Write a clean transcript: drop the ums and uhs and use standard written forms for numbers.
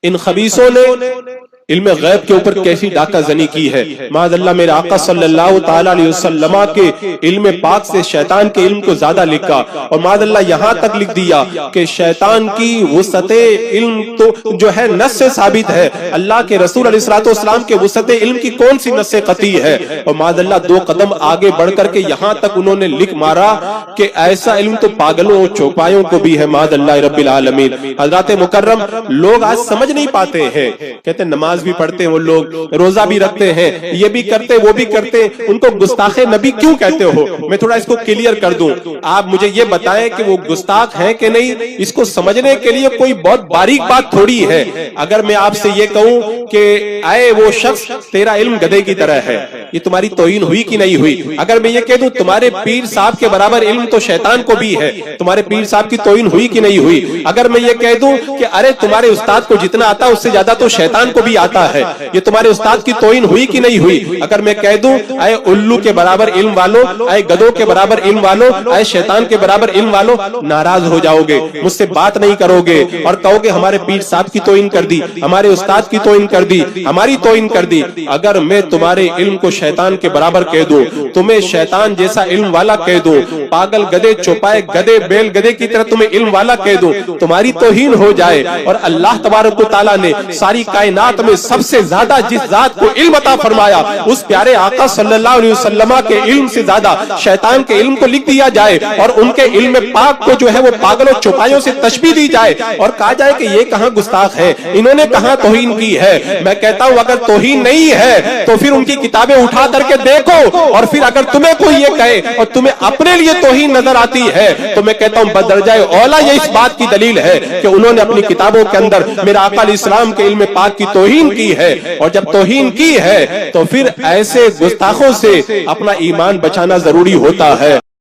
ان خبیثوں نے علم غیب کے اوپر کیسی ڈاکہ زنی کی ہے۔ معاذ اللہ میرے آقا صلی اللہ تعالی علیہ وسلم کے علم پاک سے شیطان کے علم کو زیادہ لکھا، اور معاذ اللہ یہاں تک لکھ دیا کہ شیطان کی وسعت علم تو جو ہے نص سے ثابت ہے، اللہ کے رسول علیہ الصلوۃ والسلام کے وسعت علم کی کون سی نص قطعی ہے؟ اور معاذ اللہ دو قدم آگے بڑھ کر کے یہاں تک انہوں نے لکھ مارا کہ ایسا علم تو پاگلوں اور چوپایوں کو بھی ہے معاذ اللہ رب العالمین۔ حضرات مکرم، لوگ آج سمجھ نہیں پاتے ہیں، کہتے ہیں نماز بھی پڑھتے ہیں وہ لوگ، روزہ بھی رکھتے ہیں، یہ بھی کرتے وہ بھی کرتے، ان کو گستاخ نبی کیوں کہتے ہو؟ میں تھوڑا اس کو کلیئر کر دوں، آپ مجھے یہ بتائیں کہ وہ گستاخ ہیں کہ نہیں؟ اس کو سمجھنے کے لیے کوئی بہت باریک بات تھوڑی ہے۔ اگر میں آپ سے یہ کہوں کہ اے وہ شخص تیرا علم گدھے کی طرح ہے، یہ تمہاری توہین ہوئی کہ نہیں ہوئی؟ اگر میں یہ کہہ دوں تمہارے پیر صاحب کے برابر علم تو شیطان کو بھی ہے، تمہارے پیر صاحب کی توہین ہوئی کہ نہیں ہوئی؟ اگر میں یہ کہہ دوں کہ ارے تمہارے استاد کو جتنا آتا ہے اس سے زیادہ تو شیطان کو بھی آتا ہے، یہ تمہارے استاد کی توہین ہوئی کہ نہیں ہوئی؟ اگر میں کہہ دوں اے الو کے برابر علم والو، اے گدھوں کے برابر علم والو، اے شیطان کے برابر علم والو، ناراض ہو جاؤ گے، مجھ سے بات نہیں کرو گے اور کہو گے ہمارے پیر صاحب کی توہین کر دی، ہمارے استاد کی توہین کر دی، ہماری توہین کر دی۔ اگر میں تمہارے علم کو شیطان کے برابر کہہ دوں، تمہیں شیطان جیسا علم والا کہہ دوں، پاگل گدھے چوپائے گدھے بیل گدھے کی طرح تمہیں علم والا کہہ دوں، تمہاری توہین ہو جائے، اور اللہ تبارک و تعالیٰ نے ساری کائنات میں سب سے زیادہ جس ذات کو علم عطا فرمایا اس پیارے آقا صلی اللہ علیہ وسلم کے علم سے زیادہ شیطان کے علم کو لکھ دیا جائے، اور ان کے علم پاک کو جو ہے وہ پاگلوں چوپایوں سے تشبیہ دی جائے، اور کہا جائے کہ یہ کہاں گستاخ ہے، انہوں نے کہاں توہین کی ہے۔ میں کہتا ہوں اگر توہین نہیں ہے تو پھر ان کی کتابیں اٹھا کر کے دیکھو، اور پھر اگر تمہیں کوئی یہ کہے اور تمہیں اپنے لیے توہین نظر آتی ہے تو میں کہتا ہوں بدرجہ اولا یہ اس بات کی دلیل ہے کہ انہوں نے اپنی کتابوں کے اندر میرا آقا علیہ السلام کے علم پاک کی توہین کی ہے، اور جب توہین کی ہے تو پھر ایسے گستاخوں سے اپنا ایمان بچانا ضروری ہوتا ہے۔